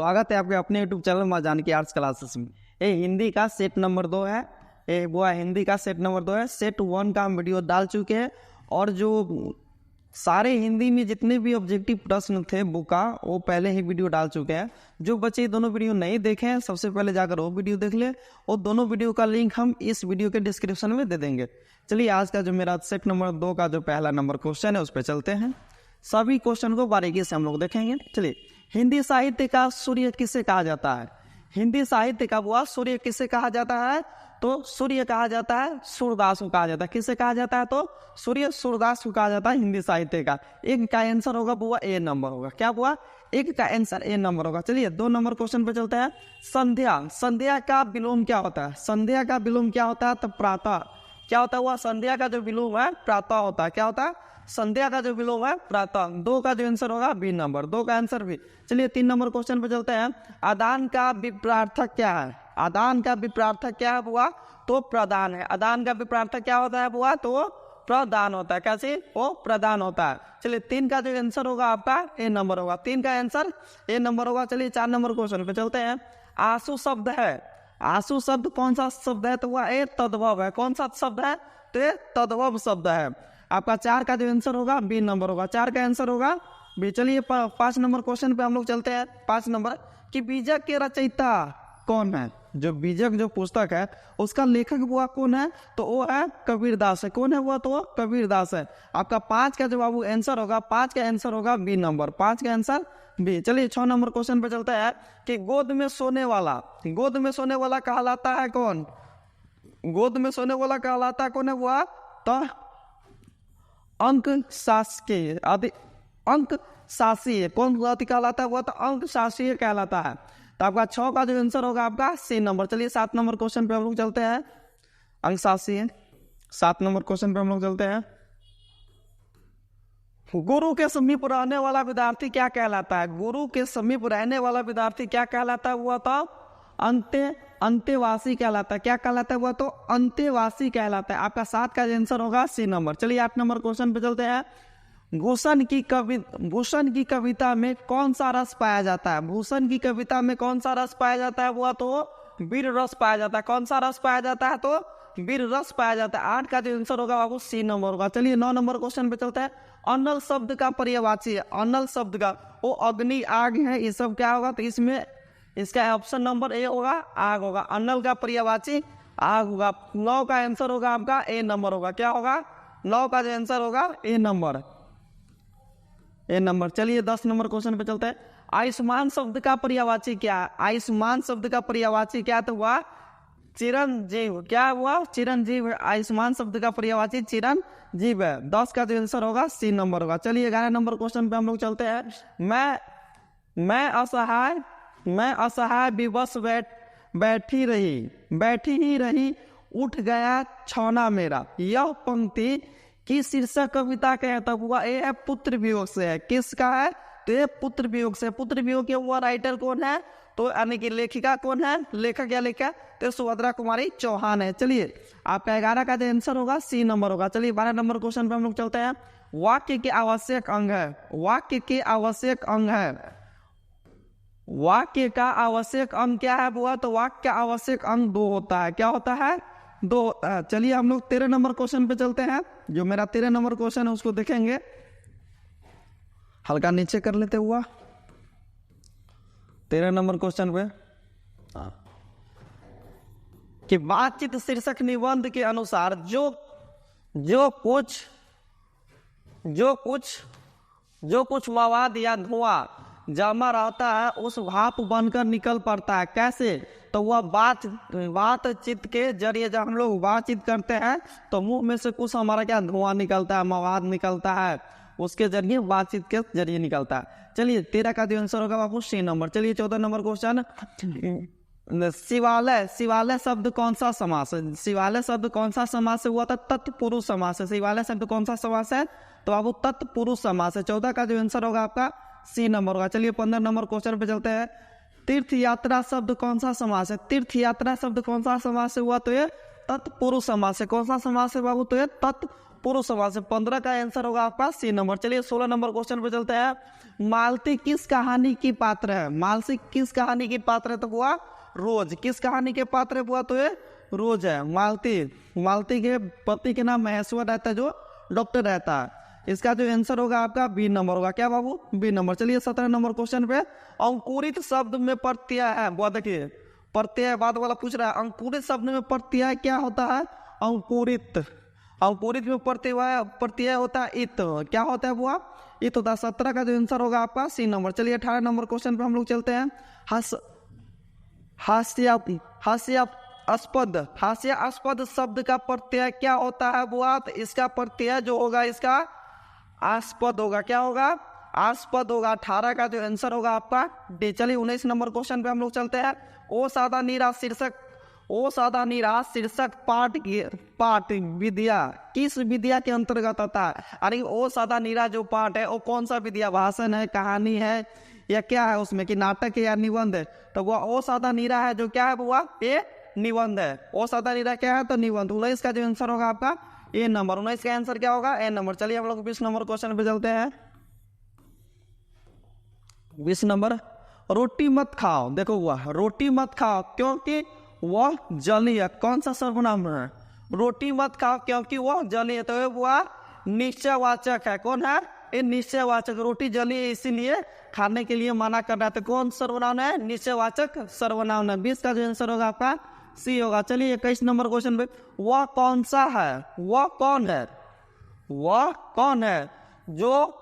स्वागत है आपके अपने यूट्यूब चैनल माँ जानकी आर्ट्स क्लासेस में। ये हिंदी का सेट नंबर 2 है। ये वो हिंदी का सेट नंबर 2 है। सेट 1 का हम वीडियो डाल चुके हैं और जो सारे हिंदी में जितने भी ऑब्जेक्टिव प्रश्न थे बुक का वो पहले ही वीडियो डाल चुके हैं। जो बच्चे दोनों वीडियो नहीं देखे हैं सबसे पहले जाकर वो वीडियो देख ले और दोनों वीडियो का लिंक हम इस वीडियो के डिस्क्रिप्शन में दे देंगे। चलिए आज का जो मेरा सेट नंबर 2 का जो पहला नंबर क्वेश्चन है उस पर चलते हैं। सभी क्वेश्चन को बारीकी से हम लोग देखेंगे। चलिए, हिंदी साहित्य का सूर्य किसे कहा जाता है? हिंदी साहित्य का वह सूर्य किसे कहा जाता है? तो सूर्य कहा जाता है सूरदास को कहा जाता है। किसे कहा जाता है? तो सूर्य सूरदास को कहा जाता है हिंदी साहित्य का। एक का आंसर होगा बुआ ए नंबर होगा। क्या हुआ? एक का आंसर ए नंबर होगा। चलिए 2 नंबर क्वेश्चन पे चलते हैं। संध्या, संध्या का विलोम क्या होता है? संध्या का विलोम क्या होता है? तो प्रातः। क्या होता है? वह संध्या का जो विलोम है प्रातः होता है। क्या होता है? संध्या का जो विलोम है प्रातः। 2 का जो आंसर होगा बी नंबर, 2 का आंसर भी। चलिए 3 नंबर क्वेश्चन पे चलते हैं। आदान का विपरार्थक क्या है? आदान का विपरार्थक क्या है बुआ? तो प्रदान है। आदान का विपरार्थक क्या होता है बुआ? तो प्रदान होता है। कैसे? वो प्रदान होता है। चलिए 3 का जो आंसर होगा आपका ए नंबर होगा। 3 का आंसर ए नंबर होगा। चलिए 4 नंबर क्वेश्चन पे चलते हैं। आंसू शब्द है। आंसू शब्द कौन सा शब्द है? तो वह ए तद्भव है। कौन सा शब्द है? तो ये तद्भव शब्द है। आपका 4 का जो आंसर होगा बी नंबर होगा। 4 का आंसर होगा बी। चलिए 5 नंबर क्वेश्चन पे हम लोग चलते हैं। 5 नंबर कि बीजक के रचयिता कौन है? जो बीजक जो पुस्तक है उसका लेखक हुआ कौन है? तो वो है कबीरदास है। कौन है वो? तो कबीरदास है। आपका 5 का जो बाबू आंसर होगा 5 का आंसर होगा बी नंबर। 5 का आंसर बी। चलिए 6 नंबर क्वेश्चन पे चलते हैं कि गोद में सोने वाला, गोद में सोने वाला कहलाता है कौन? गोद में सोने वाला कहलाता है कौन है वो? तो अंक शासकीय अंक शासीय। कौन कहलाता है? वो तो अंक शासीय कहलाता है। तो आपका 6 का जो आंसर होगा आपका सी नंबर। चलिए 7 नंबर क्वेश्चन पे हम लोग चलते हैं। अंक शासीय 7 नंबर क्वेश्चन पे हम लोग चलते हैं। गुरु के समीप रहने वाला विद्यार्थी क्या कहलाता है? गुरु के समीप रहने वाला विद्यार्थी क्या कहलाता है? वो तो अंतेवासी कहलाता है। क्या कहलाता है? वो तो अंतेवासी कहलाता है। आपका 7 का आंसर होगा सी नंबर। चलिए 8 नंबर क्वेश्चन पे चलते हैं। भूषण की कविता में कौन सा रस पाया जाता है? भूषण की कविता में कौन सा रस पाया जाता है? वो तो वीर रस पाया जाता है। कौन सा रस पाया जाता है? तो वीर रस पाया जाता है। 8 का जो आंसर होगा वो सी नंबर होगा। चलिए 9 नंबर क्वेश्चन पे चलते हैं। अनल शब्द का पर्यायवाची है। अनल शब्द का वो अग्नि आग है, ये सब क्या होगा? तो इसमें इसका ऑप्शन नंबर ए होगा आग होगा। अनल का पर्यायवाची आग होगा। 9 का आंसर होगा आपका ए नंबर होगा। क्या होगा? 9 का जो आंसर होगा ए नंबर, ए नंबर। चलिए 10 नंबर क्वेश्चन पे चलते हैं। आयुष्मान शब्द का पर्यायवाची क्या है? आयुष्मान शब्द का पर्यायवाची क्या? तो हुआ चिरंजीव। क्या हुआ? चिरंजीव। आयुष्मान शब्द का पर्यायवाची चिरंजीव है। 10 का जो आंसर होगा सी नंबर होगा। चलिए 11 नंबर क्वेश्चन पे हम लोग चलते हैं। मैं असहाय विवश बैठी ही रही उठ गया छौना मेरा। यह पंक्ति की शीर्षक कविता का है? तब हुआ ए है पुत्र वियोग से है। किसका है? तो ये पुत्र वियोग से। पुत्र वियोग के हुआ राइटर कौन है? तो यानी कि लेखिका कौन है? लेखक या लेखिका तो सुभद्रा कुमारी चौहान है। चलिए आपका 11 का जो आंसर होगा सी नंबर होगा। चलिए 12 नंबर क्वेश्चन पे हम लोग चलते हैं। वाक्य के आवश्यक अंग है। वाक्य के आवश्यक अंग है। वाक्य का आवश्यक अंग क्या है बुआ? तो वाक्य का आवश्यक अंग 2 होता है। क्या होता है? 2 होता है। चलिए हम लोग 13 नंबर क्वेश्चन पे चलते हैं। जो मेरा 13 नंबर क्वेश्चन है उसको देखेंगे। हल्का नीचे कर लेते हुआ 13 नंबर क्वेश्चन पे कि बातचीत शीर्षक निबंध के अनुसार जो कुछ मवाद या धुआं जमा रहता है उस भाप बनकर निकल पड़ता है। कैसे? तो वह बातचीत के जरिए जब हम लोग बातचीत करते हैं तो मुंह में से कुछ हमारा क्या धुआं निकलता है, मवाद निकलता है, उसके जरिए बातचीत के जरिए निकलता है। चलिए 13 का जो आंसर होगा आपको सी नंबर। चलिए 14 नंबर क्वेश्चन। शिवालय शब्द कौन सा समास है? शिवालय शब्द कौन सा समास है? हुआ था तत्पुरुष समास है। शिवालय शब्द कौन सा समास है? तो आपको तत्पुरुष समास है। 14 का जो आंसर होगा आपका सी नंबर होगा। चलिए 15 नंबर क्वेश्चन पे चलते हैं। तीर्थ यात्रा शब्द कौन सा समास है? तीर्थ यात्रा शब्द कौन सा समास है? हुआ तो ये तत्पुरुष समास है। कौन सा समास है बाबू? तो ये पुरुष समास है। 15 का आंसर होगा आपका सी नंबर। चलिए 16 नंबर क्वेश्चन पे चलते हैं। मालती किस कहानी की पात्र है? मालती किस कहानी की पात्र है? तो हुआ रोज। किस कहानी के पात्र है हुआ? तो ये रोज है। मालती के पति के नाम महेश्वर रहता है, जो डॉक्टर रहता है। इसका जो आंसर होगा आपका बी नंबर होगा। क्या बाबू? B number. चलिए 17 नंबर क्वेश्चन पे, अंकुरित शब्द में प्रत्यय है। बहुत देखिए, प्रत्यय बाद वाला पूछ रहा है। अंकुरित शब्द में प्रत्यय क्या होता है? अंकुरित में प्रत्यय होता है इत। क्या होता है वो? इत होता है। 17 का जो आंसर होगा आपका सी नंबर। चलिए 18 नंबर क्वेश्चन पे हम लोग चलते हैं। हास्यास्पद शब्द का प्रत्यय क्या होता है बुआ? तो इसका प्रत्यय जो होगा इसका आस्पद होगा। क्या होगा? आस्पद होगा। 18 का जो आंसर होगा आपका डी। चलिए 19 नंबर क्वेश्चन पे हम लोग चलते हैं। ओ सादा नीरा शीर्षक पाठ विद्या किस विद्या के अंतर्गत आता है? अरे ओ सादा नीरा जो पाठ है वो कौन सा विद्या? भाषण है, कहानी है, या क्या है उसमें, कि नाटक है या निबंध है? तो वह ओ सादा नीरा है जो क्या है बुआ? ये निबंध है। ओ सादा नीरा क्या है? तो निबंध। 19 का जो आंसर होगा आपका ए नंबर। 19 का आंसर क्या होगा? ए नंबर। चलिए हम लोग 20 नंबर क्वेश्चन पे चलते हैं। 20 नंबर, रोटी मत खाओ। देखो हुआ रोटी मत खाओ क्योंकि वह जली है। कौन सा सर्वनाम है? रोटी मत खाओ क्योंकि वह जली है। तो वह निश्चयवाचक है। कौन है? ये निश्चयवाचक। रोटी जली है इसीलिए खाने के लिए मना कर रहा है। तो कौन सर्वनाम है? निश्चयवाचक सर्वनाम है। 20 का जो आंसर होगा आपका सी होगा। चलिए 21 नंबर क्वेश्चन पे, वह कौन सा है? वह कौन है? वह कौन है जो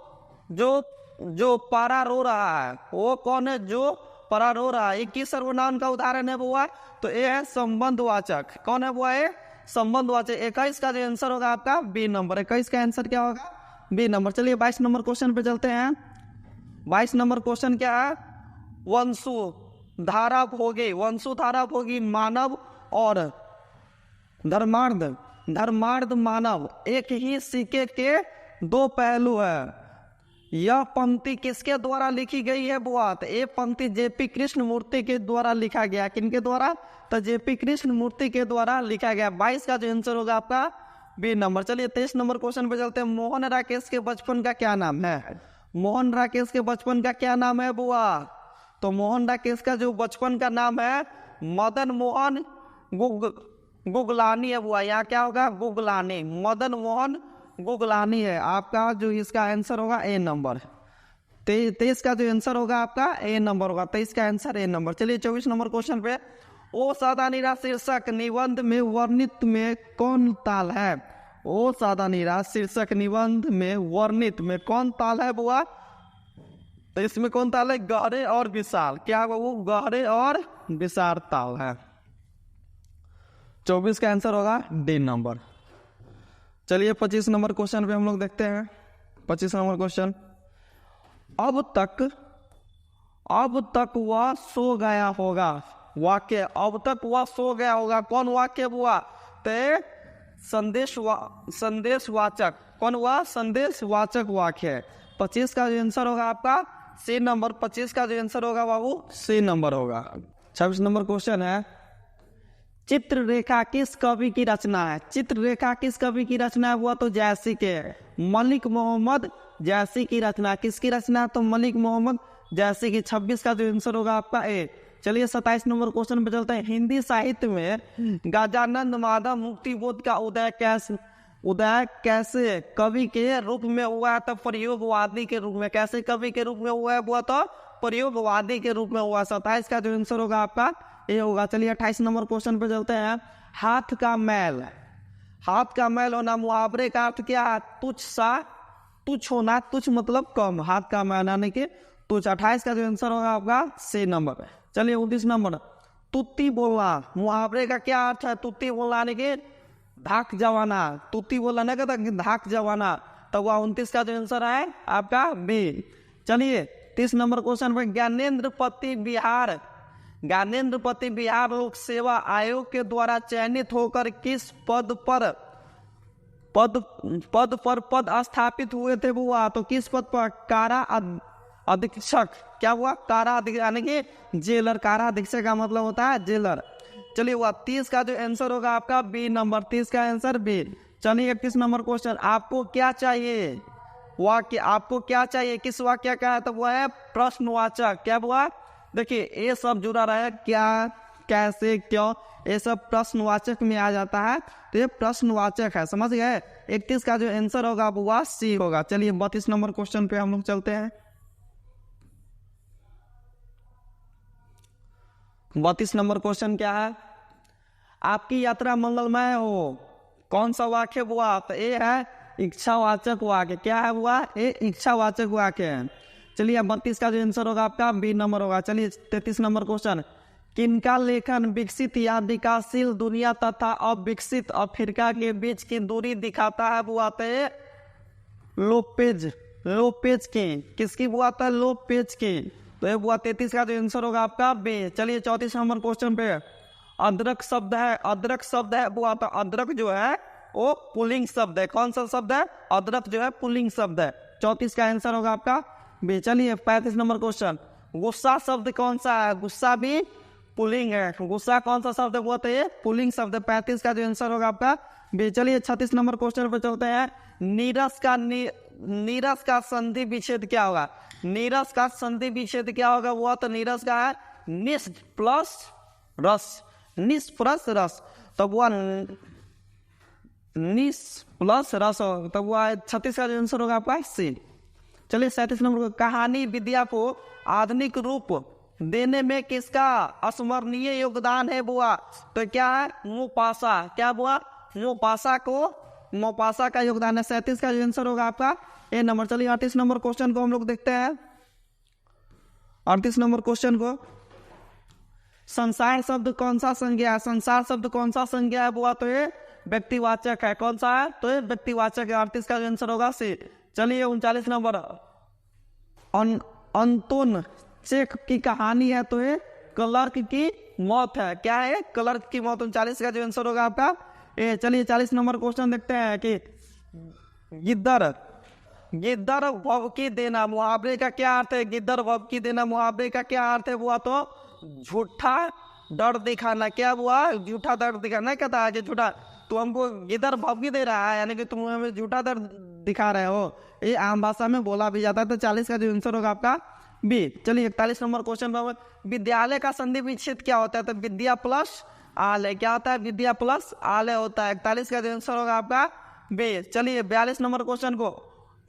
जो जो पारा रो रहा है? वो कौन है जो पारा रो रहा है? ये किस सर्वनाम का उदाहरण है बुआ? तो ये है संबंधवाचक। कौन है बुआ? ये संबंधवाचक। 21 का जो आंसर होगा आपका बी नंबर। 21 का आंसर क्या होगा? B number. चलिए 22 नंबर क्वेश्चन पे चलते हैं। 22 नंबर क्वेश्चन क्या है? वंशुधारा भोगी मानव और धर्मार्थ मानव एक ही सिक्के के दो पहलू है। यह पंक्ति किसके द्वारा लिखी गई है बुआ? तो ये पंक्ति जेपी कृष्णमूर्ति के द्वारा लिखा गया। किनके द्वारा? तो जेपी कृष्णमूर्ति के द्वारा लिखा गया। 22 का जो आंसर होगा आपका बी नंबर। चलिए 23 नंबर क्वेश्चन पे चलते हैं। मोहन राकेश के बचपन का क्या नाम है? मोहन राकेश के बचपन का क्या नाम है बुआ? तो मोहन राकेश का जो बचपन का नाम है मदन मोहन गुगलानी है बुआ। यहाँ क्या होगा? गुगलानी। मदन मोहन गुगलानी है आपका जो इसका आंसर होगा ए नंबर। 23 का जो आंसर होगा आपका ए नंबर होगा। 23 का आंसर ए नंबर। चलिए 24 नंबर क्वेश्चन पे, ओ सादा नीरा शीर्षक निबंध में वर्णित में कौन ताल है? ओ सादा नीरा शीर्षक निबंध में वर्णित में कौन ताल है बुआ? तो इसमें कौन ताल है? गहरे और विशाल। क्या वो गहरे और विशाल ताल है। 24 का आंसर होगा डी नंबर। चलिए 25 नंबर क्वेश्चन पे हम लोग देखते हैं। 25 नंबर क्वेश्चन, अब तक वह सो गया होगा। वाक्य अब तक वह सो गया होगा। कौन वाक्य हुआ? तो संदेशवाचक। कौन हुआ? संदेशवाचक वाक्य है। 25 का जो आंसर होगा आपका सी नंबर। 25 का जो आंसर होगा बाबू सी नंबर होगा। 26 नंबर क्वेश्चन है, चित्ररेखा किस कवि की रचना है? चित्ररेखा किस कवि की रचना है? हुआ तो जैसी के मलिक मोहम्मद जैसी की रचना। किसकी रचना? तो मलिक मोहम्मद जैसी की। 26 का जो आंसर होगा आपका ए। चलिए 27 नंबर क्वेश्चन पे चलते हैं। हिंदी साहित्य में गजानंद माधव मुक्तिबोध का उदय कैसे कवि के रूप में हुआ है? तो प्रयोगवादी के रूप में। कैसे कवि के रूप में हुआ है? वो तो प्रयोगवादी के रूप में हुआ। 27 का जो आंसर होगा आपका ये होगा। चलिए 28 नंबर क्वेश्चन पे चलते हैं। हाथ का मैल होना मुहावरे का अर्थ क्या है? तुच्छ होना। तुच्छ मतलब कम। हाथ का मैल यानी कि तुच्छ। 28 का जो आंसर होगा आपका सी नंबर। चलिए 29 नंबर, तुत्ती बोलना मुहावरे का क्या अर्थ है? तुत्ती बोलना यानी कि धाक जवाना। तुत्ती बोलना नहीं कहता कि धाक जवाना। तो वह 29 का जो आंसर है आपका बी। चलिए 30 नंबर क्वेश्चन पे, ज्ञानेन्द्रपति बिहार लोक सेवा आयोग के द्वारा चयनित होकर किस पद पर स्थापित हुए थे बुआ? तो किस पद पर? कारा अधीक्षक। क्या हुआ? कारा अधीक्षक यानी कि जेलर। कारा अधीक्षक का मतलब होता है जेलर। चलिए हुआ 30 का जो आंसर होगा आपका बी नंबर। 30 का आंसर बी। चलिए 31 नंबर क्वेश्चन, आपको क्या चाहिए? वाक्य, आपको क्या चाहिए? किस वाक्य का है? तो वो है प्रश्नवाचक। क्या हुआ? देखिए ये सब जुड़ा रहा है, क्या, कैसे, क्यों, ये सब प्रश्नवाचक में आ जाता है, तो ये प्रश्नवाचक है, समझ गए? 31 का जो आंसर होगा वो सी होगा। चलिए 32 नंबर क्वेश्चन पे हम लोग चलते हैं। 32 नंबर क्वेश्चन क्या है? आपकी यात्रा मंगलमय हो, कौन सा वाक्य हुआ? तो ये है इच्छावाचक वाक्य। क्या है हुआ? ये इच्छावाचक वाक्य है। चलिए 32 का जो आंसर होगा आपका बी नंबर होगा। चलिए 33 नंबर क्वेश्चन, किनका लेखन विकसित या विकासशील दुनिया तथा अविकसित अफ्रीका के बीच की दूरी दिखाता है? वो आता है लोपेज, लोपेज की। किसकी वो आता है? लोपेज की। तो ये हुआ 33 का जो आंसर होगा आपका बी। चलिए 34 नंबर क्वेश्चन पे, अदरक शब्द है, अदरक शब्द है वो आता, अदरक जो है वो पुल्लिंग शब्द है। कौन सा शब्द है? अदरक जो है पुल्लिंग शब्द है। 34 का आंसर होगा आपका बी। चलिए 35 नंबर क्वेश्चन, गुस्सा शब्द कौन सा है? गुस्सा भी पुल्लिंग है। गुस्सा कौन सा शब्द है? वो तो ये पुल्लिंग शब्द है। 35 का जो आंसर होगा आपका बी। चलिए 36 नंबर क्वेश्चन पे चलते हैं। नीरस का संधि विच्छेद क्या होगा? नीरस का संधि विच्छेद क्या होगा? वो तो नीरस का है निस प्लस रस, निस प्लस रस, तब वो निस प्लस रस, तब वो 36 का जो आंसर होगा आपका सी। चलिए 37 नंबर, कहानी विद्या को आधुनिक रूप देने में किसका अस्मरणीय योगदान है? बुआ तो क्या है? मोपासा। क्या बुआ? मोपासा को, मोपासा का योगदान है। 37 का जो आंसर होगा आपका ए नंबर। चलिए 38 नंबर क्वेश्चन को हम लोग देखते हैं। 38 नंबर क्वेश्चन को, संसार शब्द कौन सा संज्ञा है? संसार शब्द कौन सा संज्ञा है? बुआ तो ये व्यक्तिवाचक है। कौन सा है? तो ये व्यक्तिवाचक है। 38 का जो आंसर होगा सी। चलिए 39 नंबर, अंतोन चेक की कहानी है, तो ये क्लर्क की मौत है। क्या है? क्लर्क की मौत। 39 का जो आंसर होगा आपका ए। चलिए 40 नंबर क्वेश्चन देखते हैं कि गिद्दर, गिद्दर भभकी देना मुहावरे का क्या अर्थ है? गिद्दर भभकी देना मुहावरे का क्या अर्थ है? हुआ तो झूठा डर दिखाना। क्या हुआ? झूठा डर दिखाना। कहता है कि झूठा, तू हमको गिद्दर भभकी दे रहा है, यानी कि तुम हमें झूठा डर दिखा रहे हो। ये आम भाषा में बोला भी जाता है। तो 40 का जो आंसर होगा आपका बी। चलिए 41 नंबर क्वेश्चन पर, विद्यालय का संधि विच्छेद क्या होता है? तो विद्या प्लस आलय। क्या होता है? विद्या प्लस आलय होता है। 41 का जो आंसर होगा आपका बी। चलिए 42 नंबर क्वेश्चन को,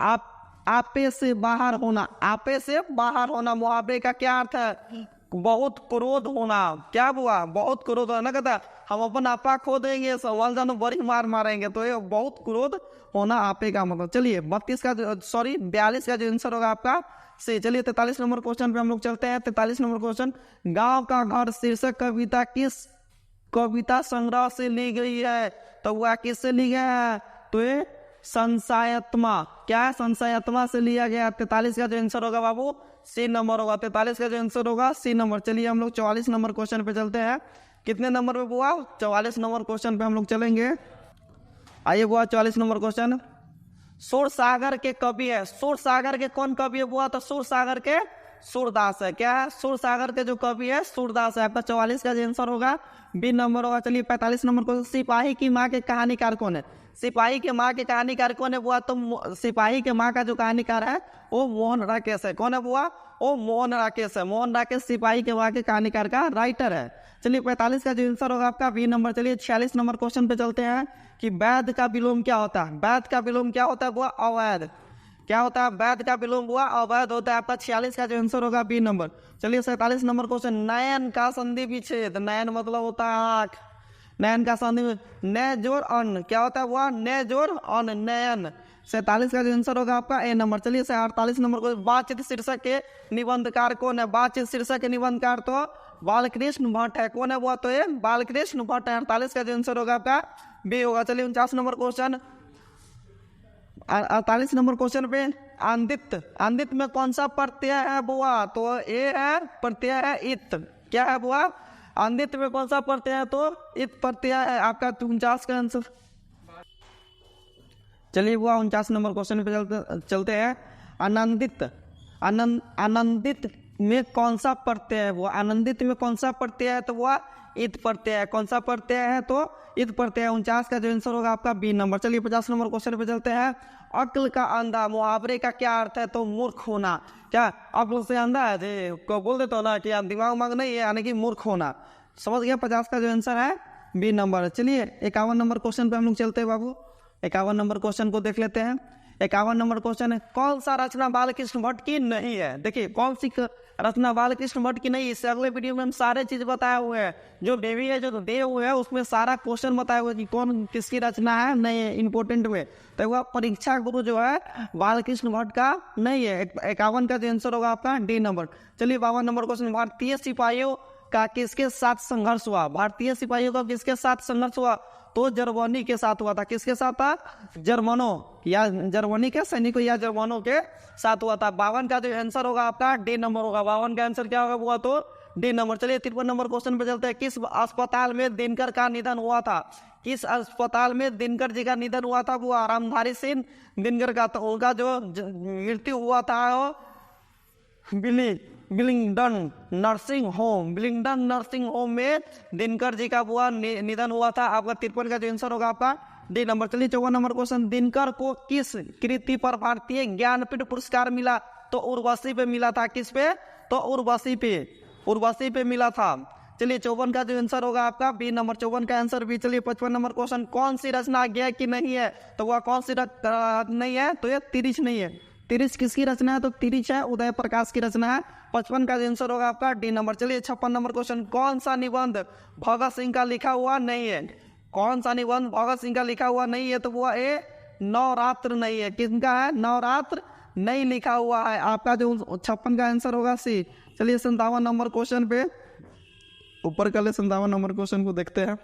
आपे से बाहर होना, आपे से बाहर होना मुहावरे का क्या अर्थ है? बहुत क्रोध होना। क्या हुआ? बहुत क्रोध होना। कहता हम अपन आपा खो देंगे, सवाल जानो बड़ी मार मारेंगे, तो ये बहुत क्रोध होना आपे का मतलब। चलिए 42 का 42 का जो आंसर होगा आपका से। चलिए 43 नंबर क्वेश्चन पे हम लोग चलते हैं। 43 नंबर क्वेश्चन, गांव का घर शीर्षक कविता किस कविता संग्रह से ली गई है? तो वह किससे ली गया है? तो ये संशयात्मा। क्या है? संशयात्मा से लिया गया। 43 का जो आंसर होगा बाबू सी नंबर होगा। 43 का जो आंसर होगा सी नंबर। चलिए हम लोग 44 नंबर क्वेश्चन पे चलते हैं। कितने नंबर पे हुआ? 44 नंबर क्वेश्चन पे हम लोग चलेंगे। आइए हुआ 44 नंबर क्वेश्चन, सुर सागर के कवि है। सुर सागर के कौन कवि है? हुआ तो सुर सागर के सूरदास है। क्या है? सुर सागर के जो कवि है सूरदास है। आपका 44 का जो आंसर होगा बी नंबर होगा। चलिए 45 नंबर क्वेश्चन, सिपाही की माँ के कहानीकार कौन है? सिपाही के माँ के कहानीकार कौन है? बुआ तो सिपाही के माँ का जो कहानीकार है वो मोहन राकेश है। कौन है बुआ? वो मोहन राकेश है। मोहन राकेश सिपाही के माँ के कहानीकार का राइटर है। चलिए 45 का जो आंसर होगा आपका बी नंबर। चलिए 46 नंबर क्वेश्चन पे चलते हैं कि वैध का विलोम क्या होता है? वैध का विलोम क्या होता है? बुआ अवैध। क्या होता है? वैध का विलोम हुआ अवैध होता है। आपका 46 का जो आंसर होगा बी नंबर। चलिए 47 नंबर क्वेश्चन, नयन का संधि विच्छेद। नयन मतलब होता है आंख। नयन का संधि, न जोड़ अन। क्या होता है? वह न जोड़ अन, नयन। 47 का जो आंसर होगा आपका ए नंबर। चलिए 48 नंबर को, बातचीत शीर्षक के निबंधकार कौन है? बातचीत शीर्षक के निबंधकार तो बालकृष्ण भट्ट है। कौन है? वो तो ये बालकृष्ण भट्ट है। 48 का जो आंसर होगा आपका बी होगा। चलिए 49 नंबर क्वेश्चन, 48 नंबर क्वेश्चन पे आंदित, आंदित में कौन सा प्रत्यय है बुआ? तो ए है प्रत्यय है इत। क्या है बुआ? आंदित में कौन सा प्रत्यय है? तो इत प्रत्यय है। आपका 49 का आंसर। चलिए बुआ 49 नंबर क्वेश्चन पे चलते हैं। आनंदित, आनंदित में कौन सा प्रत्यय है, वो आनंदित में कौन सा प्रत्यय है, तो वह इत प्रत्यय है। कौन सा प्रत्यय है, तो इत प्रत्यय। 49 का जो आंसर होगा आपका बी नंबर। चलिए 50 नंबर क्वेश्चन पे चलते हैं। अक्ल का अंधा मुहावरे का क्या अर्थ है, तो मूर्ख होना। क्या अक्ल से अंधा है जी, को बोल देते हो ना कि दिमाग उमाग नहीं है, यानी कि मूर्ख होना। समझ गया। 50 का जो आंसर है बी नंबर। चलिए 51 नंबर क्वेश्चन पे हम लोग चलते हैं बाबू। 51 नंबर क्वेश्चन को देख लेते हैं। 51 नंबर क्वेश्चन है, कौन सा रचना बालकृष्ण भट्ट की नहीं है। देखिए कौन सी रचना बालकृष्ण भट्ट की नहीं है। इससे अगले वीडियो में हम सारे चीज बताए हुए हैं, जो देवी है जो देव हुए है उसमें सारा क्वेश्चन बताए हुए कि कौन किसकी रचना है नहीं है इंपोर्टेंट में। तो वह परीक्षा गुरु जो है बालकृष्ण भट्ट का नहीं है। 51 का जो आंसर होगा आपका डी नंबर। चलिए 52 नंबर क्वेश्चन, भारतीय सिपाहियों का किसके साथ संघर्ष हुआ। भारतीय सिपाहियों का किसके साथ संघर्ष हुआ, तो जर्मनी के साथ हुआ था। किसके साथ था, जर्मनों या जर्मनी के सैनिकों या जर्मनों के साथ हुआ था। 52 का जो आंसर होगा आपका डी नंबर होगा। 52 का आंसर क्या होगा, हुआ तो डी नंबर। चलिए 53 नंबर क्वेश्चन पे चलते हैं। किस अस्पताल में दिनकर का निधन हुआ था। किस अस्पताल में दिनकर जी का निधन हुआ था, वो रामधारी सिंह दिनकर का। तो उनका जो मृत्यु हुआ था वो बिलिंगडन नर्सिंग होम में दिनकर जी का हुआ निधन हुआ था। आपका 53 का जो आंसर होगा आपका डी नंबर। चलिए 54 नंबर क्वेश्चन, दिनकर को किस कृति पर भारतीय ज्ञानपीठ पुरस्कार मिला, तो उर्वशी पे मिला था। किस पे, तो उर्वशी पे मिला था। चलिए 54 का जो आंसर होगा आपका बी नंबर। 54 का आंसर बी। चलिए 55 नंबर क्वेश्चन, कौन सी रचना ज्ञ की नहीं है, तो वह कौन सी नहीं है, तो ये तिरिच नहीं है। तिरिच किसकी रचना है, तो तिरिच है उदय प्रकाश की रचना है। 55 का आंसर होगा आपका डी नंबर। चलिए 56 नंबर क्वेश्चन, कौन सा निबंध भगत सिंह का लिखा हुआ नहीं है। कौन सा निबंध भगत सिंह का लिखा हुआ नहीं है, तो वो ए नवरात्र नहीं है। किसका है, नवरात्र नहीं लिखा हुआ है। आपका जो 56 का आंसर होगा सी। चलिए 57 नंबर क्वेश्चन पे ऊपर कर ले। 57 नंबर क्वेश्चन को देखते हैं।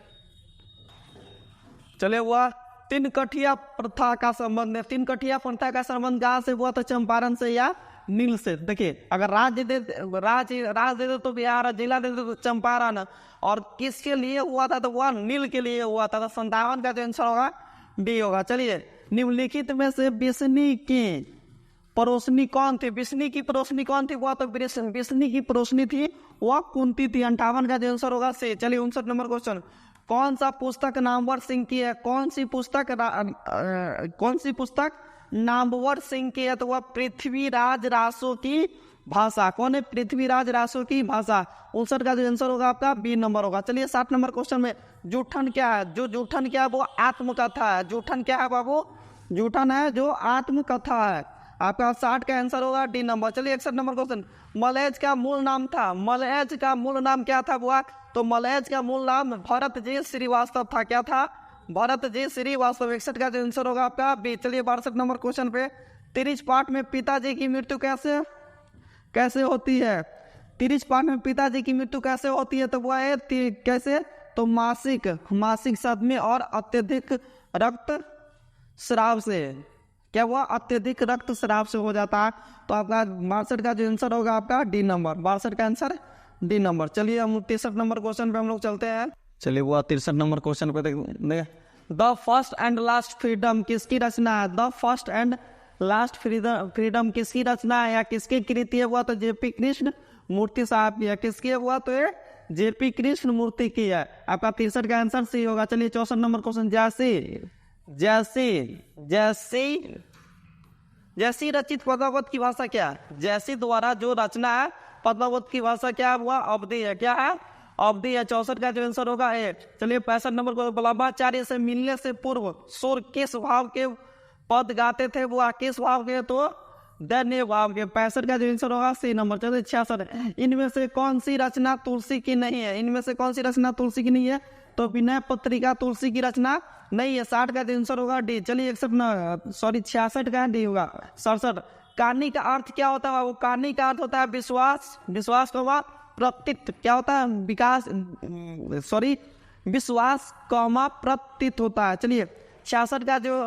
चलिए हुआ, तीन कठिया प्रथा का संबंध है। तीन कठिया प्रथा का संबंध कहाँ से हुआ, तो चंपारण से या नील से। देखिए अगर राज दे दे तो बिहार, जिला दे दे तो चंपारण, और किसके लिए हुआ था, तो वह नील के लिए हुआ था। तो 57 का जो आंसर होगा डी होगा। चलिए निम्नलिखित में से बिस्नी की पड़ोसनी कौन थी। बिस्नी की पड़ोसनी कौन थी, वह तो बिस्नी की पड़ोसनी थी वह कुंती थी। 58 का जो आंसर होगा से। चलिए 59 नंबर क्वेश्चन, कौन सा पुस्तक नामवर सिंह की है। कौन सी पुस्तक नामवर सिंह की है, तो वह पृथ्वीराज रासो की भाषा। कौन है, पृथ्वीराज रासो की भाषा। 59 का जो आंसर होगा आपका बी नंबर होगा। चलिए 60 नंबर क्वेश्चन में, जूठन क्या है। जो जूठन क्या है, वो आत्मकथा है। जूठन क्या है बाबू, जूठन है जो आत्मकथा है। आपका 60 का आंसर होगा डी नंबर। चलिए 61 नंबर क्वेश्चन, मलयज का मूल नाम था। मलयज का मूल नाम क्या था बुआ, तो मलयज का मूल नाम भरत जी श्रीवास्तव था। क्या था, भरत जी श्रीवास्तव। 61 का जो आंसर होगा आपका बी। चलिए 62 नंबर क्वेश्चन पे, तिरिच पाठ में पिताजी की मृत्यु कैसे होती है। तिरिच पाठ में पिताजी की मृत्यु कैसे होती है, तो वह है कैसे, तो मासिक सदमे और अत्यधिक रक्त स्राव से। क्या हुआ, अत्यधिक रक्त स्राव से हो जाता है। तो आपका 62 का जो आंसर होगा आपका डी नंबर। 62 का आंसर डी नंबर। चलिए हम 63 नंबर क्वेश्चन पे हम लोग चलते हैं। चलिए वो 63 नंबर क्वेश्चन पे देखते, the first and last freedom किसकी रचना है। The first and last freedom किसकी रचना है या किसकी कृति है, हुआ तो जेपी कृष्ण मूर्ति साहब की है। किसकी हुआ तो ये जेपी कृष्ण मूर्ति की है। आपका 63 का आंसर सी होगा। चलिए 64 नंबर क्वेश्चन, जैसी रचित पद्मावत की भाषा क्या है। जैसी द्वारा जो रचना है पद्मावत की भाषा क्या हुआ, अवधि है। क्या है, अवधि है। 64 का जो आंसर होगा ए। चलिए 65 नंबर को, वल्लभाचार्य से मिलने से पूर्व सुर किस भाव के पद गाते थे, वो किस भाव के, तो दैन्य भाव के। 65 का जो आंसर होगा सी नंबर। चलिए 66, इनमें से कौन सी रचना तुलसी की नहीं है। इनमें से कौन सी रचना तुलसी की नहीं है, तो विनय पत्रिका तुलसी की रचना नहीं है। 60 का जो आंसर होगा डी। चलिए 66 का डी होगा। 67, कहानी का अर्थ क्या होता है, वो कहानी का अर्थ होता है विश्वास कौमा प्रतीत। क्या होता है, विश्वास कौमा प्रतीत होता है। चलिए 67 का जो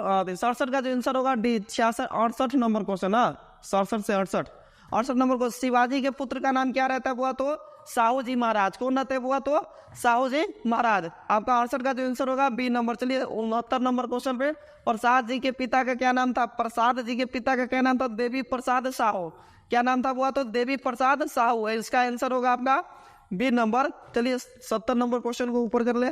आंसर होगा डी। 68 नंबर क्वेश्चन है, 67 से 68 नंबर को, शिवाजी के पुत्र का नाम क्या रहता है, हुआ तो साहू जी महाराज। कौन रहते हैं, हुआ तो साहू जी महाराज। आपका 68 का जो आंसर होगा बी नंबर। चलिए 69 नंबर क्वेश्चन पे, प्रसाद जी के पिता का क्या नाम था। प्रसाद जी के पिता का क्या नाम था, देवी प्रसाद साहू। क्या नाम था बुआ? तो देवी प्रसाद साहू है, इसका आंसर होगा आपका बी नंबर। चलिए 70 नंबर क्वेश्चन को ऊपर कर ले।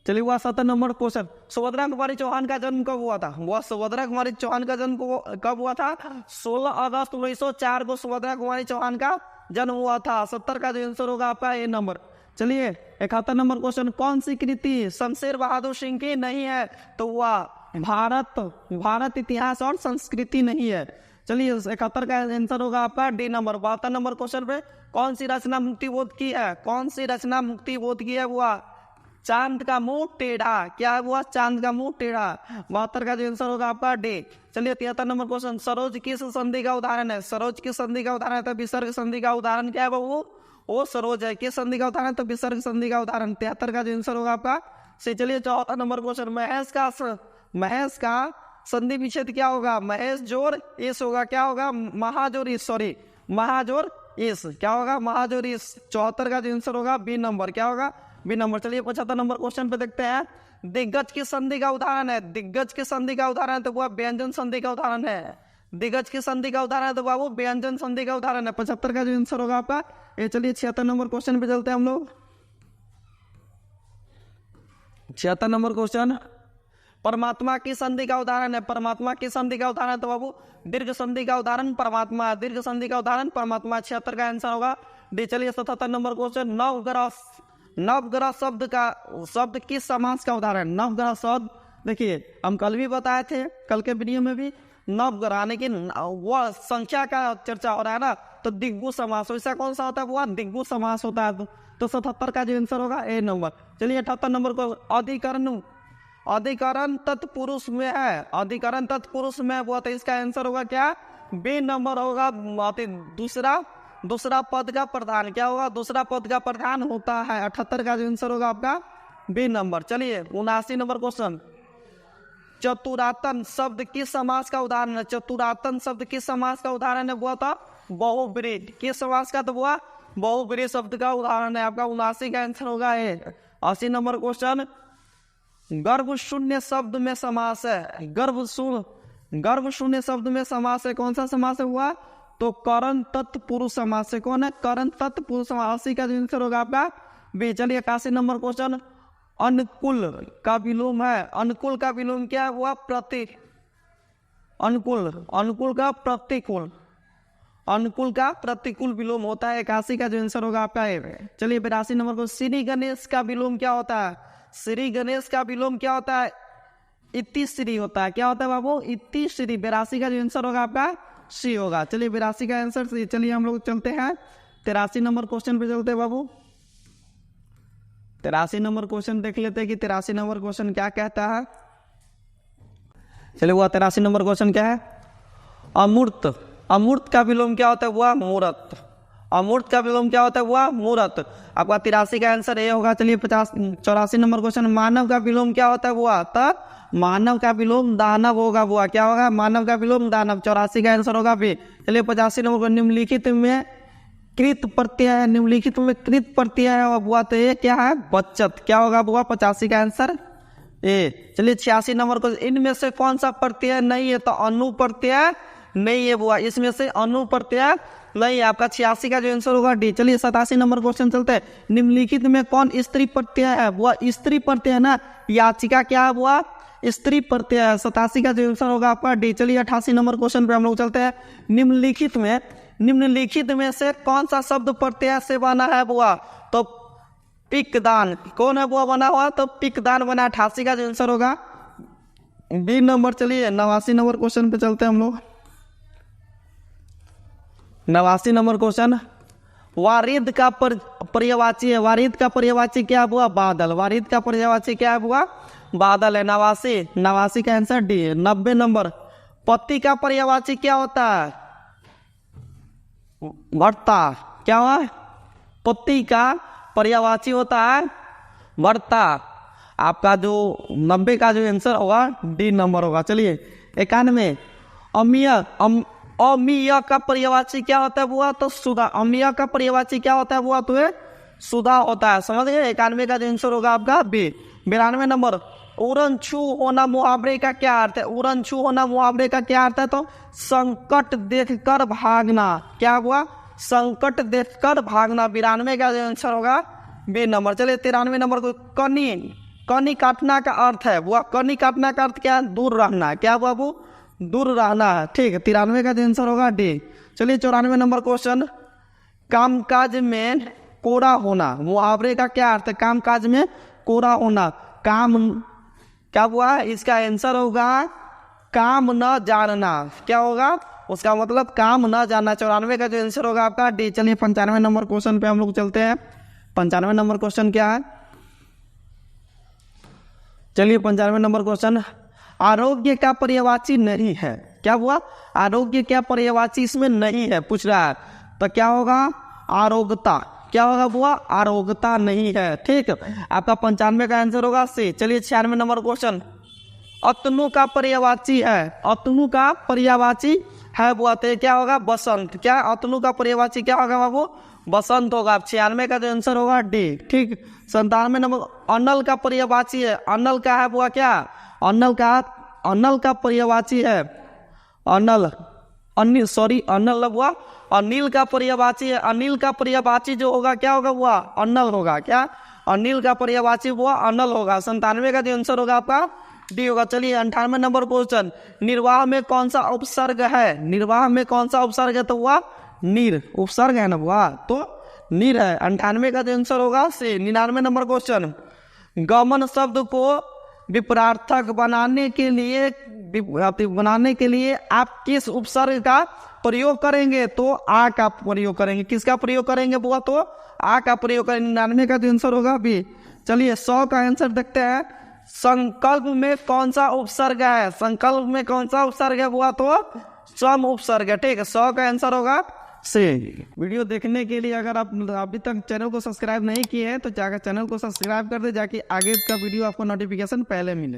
चलिए वह 70 नंबर क्वेश्चन, सुभद्रा कुमारी चौहान का जन्म कब हुआ था? वह सुभद्रा कुमारी चौहान का जन्म कब हुआ था? 16 अगस्त 1904 को सुभद्रा कुमारी चौहान का जन्म हुआ था। 70 का जो आंसर होगा आपका ए नंबर। चलिए 71 नंबर क्वेश्चन, कौन सी कृति शमशेर बहादुर सिंह की नहीं है? तो वह भारत इतिहास और संस्कृति नहीं है। चलिए 71 का आंसर होगा आपका डी नंबर। 72 नंबर क्वेश्चन पे, कौन सी रचना मुक्तिबोध की है? कौन सी रचना मुक्तिबोध की है? वह चांद का मुंह टेढ़ा। क्या हुआ? चांद का मुंह टेढ़ा। 72 का जो आंसर होगा आपका डी। चलिए 73 नंबर क्वेश्चन, सरोज किस संधि का उदाहरण है? सरोज किस संधि का उदाहरण है? तो विसर्ग संधि का उदाहरण क्या है बाबू? वो सरोज है। किस संधि का उदाहरण? तो विसर्ग संधि का उदाहरण। 73 का जो आंसर होगा आपका से। चलिए 74 नंबर क्वेश्चन, महेश का संधि विच्छेद क्या होगा? महेश जोड़ इस होगा। क्या होगा? महाजोर इस, सॉरी महाजोर इस। क्या होगा? महाजोर इस। 74 का जो आंसर होगा बी नंबर। क्या होगा? B number. चलिए 75 नंबर क्वेश्चन पे देखते हैं, दिग्गज की संधि का उदाहरण है? दिग्गज की संधि का उदाहरण तो वह व्यंजन संधि का उदाहरण है। दिग्गज की संधि का उदाहरण तो वह व्यंजन संधि का उदाहरण है। 75 का जो आंसर होगा आपका ये। चलिए 76 नंबर क्वेश्चन पे चलते हैं हम लोग। 76 नंबर क्वेश्चन, परमात्मा की संधि का उदाहरण है? परमात्मा की संधि का उदाहरण तो बाबू दीर्घ संधि का उदाहरण परमात्मा। दीर्घ संधि का उदाहरण परमात्मा। 76 का आंसर होगा डी। चलिए 77 नंबर क्वेश्चन, नवग्रह शब्द किस समास का उदाहरण? नवग्रह शब्द, देखिए हम कल भी बताए थे, कल के वीडियो में भी, नवग्रह लेकिन वह संख्या का चर्चा हो रहा है ना, तो दिग्गु समास। ऐसा कौन सा होता है? वह दिग्गु समास होता है। तो 77 का जो आंसर होगा ए नंबर। चलिए 78 नंबर को, अधिकरण तत्पुरुष में है? अधिकरण तत्पुरुष में वो, तो इसका आंसर होगा क्या? बी नंबर होगा। दूसरा पद का प्रधान। क्या होगा? दूसरा पद का प्रधान होता है। 78 का जो आंसर होगा आपका बी नंबर। चलिए 79 नंबर क्वेश्चन, चतुरातन शब्द किस समास का उदाहरण है? चतुरातन शब्द किस समास का उदाहरण है? वो था बहुब्रीहि। किस समास का? तो वो बहुब्रीहि शब्द का उदाहरण है आपका। 79 का आंसर होगा ए। 80 नंबर क्वेश्चन, गर्भ शून्य शब्द में समास है? गर्भ शून्य शब्द में समास है, कौन सा समास है? हुआ तो करण तत्पुरुष समास है। कौन है? करण तत्पुरुष समास। 80 का जो आंसर होगा आपका बी। चलिए 81 नंबर क्वेश्चन, अनुकूल का विलोम है? अनुकूल का विलोम क्या हुआ? अनुकूल का प्रतिकूल। अनुकूल का प्रतिकूल विलोम होता है। 81 का जो आंसर होगा आपका ए। चलिए 82 नंबर को, श्री गणेश का विलोम क्या होता है? श्री गणेश का विलोम क्या होता है? इति श्री होता है। क्या होता है बाबू? इति श्री। 82 का जो आंसर होगा आपका सी होगा। चलिए 82 का आंसर सी। चलिए हम लोग चलते हैं 83 नंबर क्वेश्चन पे चलते हैं बाबू। 83 नंबर क्वेश्चन देख लेते हैं कि 83 नंबर क्वेश्चन क्या कहता है। चलिए वो 83 नंबर क्वेश्चन क्या है? अमूर्त का विलोम क्या होता है? वह मूर्त। अमूर्त का विलोम क्या होता है? वह मूर्त। आपका 83 का आंसर ये होगा। चलिए 84 नंबर क्वेश्चन, मानव का विलोम क्या होता है? वह तो मानव का विलोम दानव होगा। वह क्या होगा? मानव का विलोम दानव। 84 का आंसर होगा बी। चलिए 85 नंबर को, निम्नलिखित में कृत प्रत्यय है? निम्नलिखित में कृत प्रत्यय है और बुआ तो ये क्या है? बचत। क्या होगा बुआ? 85 का आंसर ए। चलिए 86 नंबर को, इनमें से कौन सा प्रत्यय नहीं है? तो अनु प्रत्यय नहीं है बुआ, इसमें से अनु प्रत्यय नहीं है। आपका 86 का जो आंसर होगा डी। चलिए 87 नंबर क्वेश्चन चलते हैं, निम्नलिखित में कौन स्त्री प्रत्यय है? बुआ स्त्री प्रत्यय ना, याचिका क्या है बुआ? स्त्री प्रत्यय है। 87 का जो आंसर होगा आपका डी। चलिए 88 नंबर क्वेश्चन पे हम लोग चलते हैं, निम्नलिखित में से कौन सा शब्द प्रत्यय से बना है बुआ? तो पिकदान। कौन है बुआ बना हुआ? तो पिकदान बना। 88 का जो आंसर होगा बी नंबर। चलिए 89 नंबर क्वेश्चन पे चलते हैं हम लोग। 89 नंबर क्वेश्चन, वारिद का पर्यायवाची है? वारिद का पर्यायवाची क्या हुआ? बादल। वारिद का पर्यायवाची क्या हुआ? बादल है। 89 का आंसर डी है। 90 नंबर, पति का पर्यायवाची क्या होता है? भर्ता। क्या हुआ? पति का पर्यायवाची होता है भर्ता। आपका जो 90 का जो आंसर होगा डी नंबर होगा। चलिए 91, अमीय का पर्यायवाची क्या होता है बुआ? तो सुधा। अमीय का पर्यायवाची क्या होता है बुआ? तो सुधा होता है। समझ गए? 91 का जो आंसर होगा आपका बी। 92 नंबर, उड़न छू होना मुहावरे का क्या अर्थ है? उड़न छू होना मुहावरे का क्या अर्थ है? तो संकट देखकर भागना। क्या हुआ? संकट देखकर भागना। 92 का आंसर होगा बी नंबर। चलिए 93 नंबर को कनी। कनी काटना का अर्थ है वो, कनी काटना का अर्थ क्या है? दूर रहना। क्या बाबू? दूर रहना है। ठीक है, 93 का आंसर होगा डी। चलिए 94 नंबर क्वेश्चन, कामकाज में कोरा होना मुहावरे का क्या अर्थ है? कामकाज में कोरा होना। काम क्या हुआ? इसका आंसर होगा काम न जानना। क्या होगा उसका मतलब? काम न जानना। 94 का जो आंसर होगा आपका डी। चलिए 95 नंबर क्वेश्चन पे हम लोग चलते हैं। 95 नंबर क्वेश्चन क्या है? चलिए 95 नंबर क्वेश्चन, आरोग्य का पर्यायवाची नहीं है। क्या हुआ? आरोग्य क्या पर्यायवाची इसमें नहीं है पूछ रहा है, तो क्या होगा? आरोग्यता। क्या होगा बुआ? आरोग्यता नहीं है। ठीक, आपका 95 का आंसर होगा सी। चलिए 96 नंबर क्वेश्चन, अतनु का पर्यायवाची है। अतनु का पर्यायवाची है बुआ, तो क्या होगा? बसंत। क्या अतनु का पर्यायवाची क्या होगा बाबू? बसंत होगा। 96 का जो आंसर होगा डी। ठीक, 97 नंबर, अनल का पर्यायवाची है। अनल का है बुआ क्या? अनल का पर्यायवाची है अनल। अनिल, सॉरी अनल हुआ, अनिल का पर्यायवाची है। अनिल का पर्यायवाची जो होगा क्या होगा हुआ? अनल होगा। क्या? अनिल का पर्यायवाची हुआ अनल होगा। 97 का जो आंसर होगा आपका डी होगा। चलिए 98 नंबर क्वेश्चन, निर्वाह में कौन सा उपसर्ग है? निर्वाह में कौन सा उपसर्ग है? तो हुआ नीर। उपसर्ग है ना हुआ, तो नीर है। 98 का जो आंसर होगा सी। 99 नंबर क्वेश्चन, गमन शब्द को विपरार्थक बनाने के लिए आप किस उपसर्ग का प्रयोग करेंगे? तो आ का प्रयोग करेंगे। किसका प्रयोग करेंगे बुआ? तो आ का प्रयोग करेंगे। 99 का जो आंसर होगा बी। चलिए 100 का आंसर देखते हैं, संकल्प में कौन सा उपसर्ग है? संकल्प में कौन सा उपसर्ग है बुआ? तो सम उपसर्ग है। ठीक है, 100 का आंसर होगा सी। वीडियो देखने के लिए अगर आप अभी तक चैनल को सब्सक्राइब नहीं किए हैं तो जाकर चैनल को सब्सक्राइब कर दे, जाके आगे का वीडियो आपको नोटिफिकेशन पहले मिले।